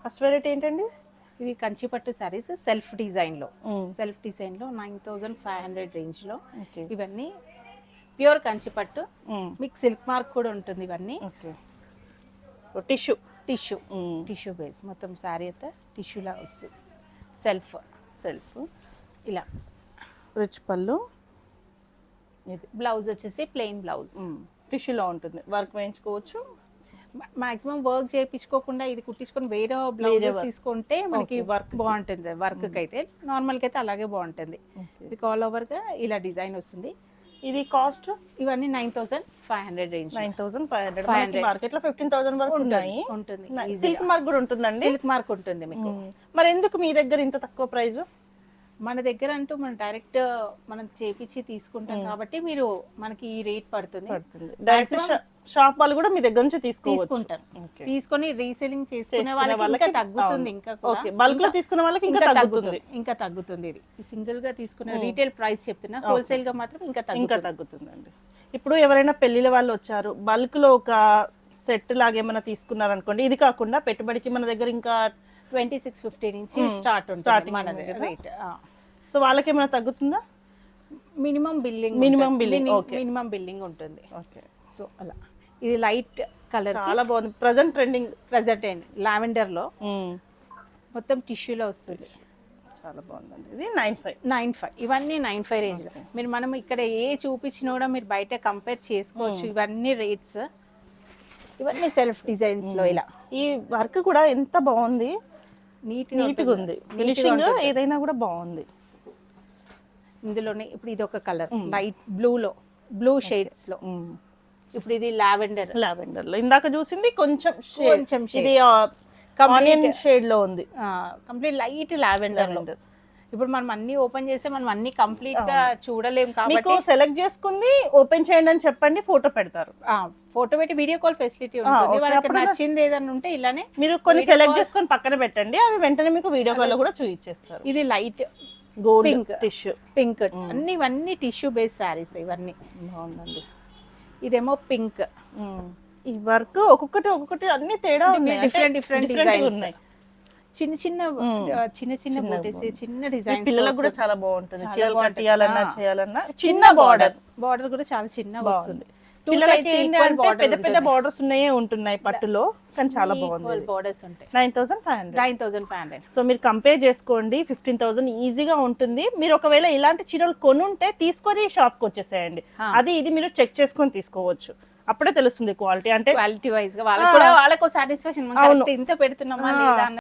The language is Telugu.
ఫస్ట్ వెరైటీ ఏంటండి? ఇవి కంచిపట్టు సారీస్ సెల్ఫ్ డిజైన్ లో 9500 రేంజ్ లో. ఓకే. ఇవన్నీ ప్యూర్ కంచిపట్టు, మీకు సిల్క్ మార్క్ కూడా ఉంటుంది. ఇవన్నీ okay. So tissue tissue base, మొత్తం శారీ అంతా టిష్యూలా వస్తుంది. సెల్ఫ్ ఇలా రిచ్ పళ్ళు, ఇది బ్లౌజ్ వచ్చేసి ప్లెయిన్ బ్లౌజ్ టిష్యూలో ఉంటుంది. వర్క్ వేయించుకోవచ్చు. మాక్సిమం వర్క్ చేయించుకోకుండా ఇది కుట్టించుకొని వేరే బ్లౌజ్ తీసుకుంటే మనకి వర్క్ బాగుంటుంది. వర్క్ అయితే నార్మల్కి అయితే అలాగే బాగుంటుంది. మీకు ఆల్ ఓవర్ గా ఇలా డిజైన్ వస్తుంది. ఇది కాస్ట్ ఇవన్నీ 9500 రేంజ్. 9500 మార్కెట్ లో 15000 వరకు ఉంటుంది. సిల్క్ మార్క్ కూడా ఉంటుందండి. సిల్క్ మార్క్ ఉంటుంది మీకు. మరి ఎందుకు మీ దగ్గర ఇంత తక్కువ ప్రైస్? మన దగ్గర అంటూ మనం డైరెక్ట్ మనం చేపించి తీసుకుంటాం కాబట్టి మీరు మనకి ఈ రేట్ పడుతుంది. డైరెక్ట్ షాప్ వాళ్ళు కూడా మీ దగ్గర నుంచి తీసుకుంటారు. తీసుకొని రీసేలింగ్ చేసుకునే వాళ్ళకి ఇంకా తగ్గుతుంది. ఇంకా బల్క్ లో తీసుకునే వాళ్ళకి ఇంకా తగ్గుతుంది. ఇది సింగిల్ గా తీసుకునే రీటైల్ ప్రైస్ చెప్తున్నా, హోల్సేల్ గా మాత్రం ఇంకా తగ్గుతుందండి. ఇప్పుడు ఎవరైనా పెళ్లిల వాళ్ళు వచ్చారు, బల్క్ లో ఒక సెట్ లాగేమైనా తీసుకున్నారు అనుకోండి, ఇది కాకుండా పెట్టుబడికి మన దగ్గర ఇంకా 2650 నుంచి స్టార్ట్ ఉంటుంది మన దగ్గర రేట్. సో వాళ్ళకి ఏమైనా తగ్గుతుందా? మినిమం బిల్లింగ్ ఉంటుంది. ఓకే. సో అలా ఇది లైట్ కలర్ చాలా బాగుంది. ప్రెజెంట్ ట్రెండింగ్ లావెండర్ లో మొత్తం టిష్యూలో వస్తుంది. చాలా బాగుందండి. ఇది 95 ఇవన్నీ 95 రేంజ్ లో. మనం ఇక్కడ ఏ చూపించినా కూడా మీరు బయట కంపేర్ చేసుకోవచ్చు. ఇవన్నీ రేట్స్, ఇవన్నీ సెల్ఫ్ డిజైన్స్ లో. ఇలా ఈ వర్క్ కూడా ఎంత బాగుంది, నీట్గా ఉంది. ఫినిషింగ్ ఏదైనా కూడా బాగుంది. ఇందులోనే ఇప్పుడు ఇది ఒక కలర్ లైట్ బ్లూ షేడ్స్ లో. ఇప్పుడు ఇది లావెండర్ లో ఇందాక చూసింది కొంచెం ఇది ఆనియన్ షేడ్ లో ఉంది. కంప్లీట్ లైట్ లావెండర్ లో. ఇప్పుడు మనం అన్ని ఓపెన్ చేస్తే మనం అన్ని కంప్లీట్ గా చూడలేం కాబట్టి సెలెక్ట్ చేసుకుంది ఓపెన్ చేయండి అని చెప్పండి, ఫోటో పెడతారు. ఫోటో పెట్టి వీడియో కాల్ ఫెసిలిటీ ఉంటుంది. వాళ్ళకి నచ్చింది ఏదైనా ఉంటే ఇలానే మీరు కొన్ని సెలెక్ట్ చేసుకొని పక్కన పెట్టండి, అవి వెంటనే మీకు వీడియో కాల్ లో కూడా చూపించేస్తారు. ఇది లైట్ గోల్డ్ పింక్ ఇవన్నీ టిష్యూ బేస్ సారీస్. ఇవన్నీ బాగుందండి. ఇదేమో పింక్. ఈ వర్క్ ఒక్కొక్కటి అన్ని తేడా డిఫరెంట్ డిజైన్స్ ఉన్నాయి. చిన్న చిన్న బూటీస్, చిన్న డిజైన్స్. పిల్లలకు కూడా చాలా బాగుంటుంది. చీరలు కట్టియాలన్నా చేయాలన్నా చిన్న బార్డర్ కూడా చాలా చిన్నగా వస్తుంది. పెద్ద పెద్ద బార్డర్స్ ఉన్నాయే ఉంటున్నాయి పట్టులో, కానీ చాలా బాగుంది. బార్డర్స్ ఉంటాయి. 9500. సో మీరు కంపేర్ చేసుకోండి, 15000 ఈజీగా ఉంటుంది. మీరు ఒకవేళ ఇలాంటి చీరలు కొనుంటే తీసుకొని షాప్ కి వచ్చేసేయండి. అది ఇది మీరు చెక్ చేసుకొని తీసుకోవచ్చు, అప్పుడే తెలుస్తుంది క్వాలిటీ. అంటే క్వాలిటీ వైజ్ గా వాళ్ళకు సాటిస్ఫాక్షన్ ఇంత పెడుతున్నామా లేదా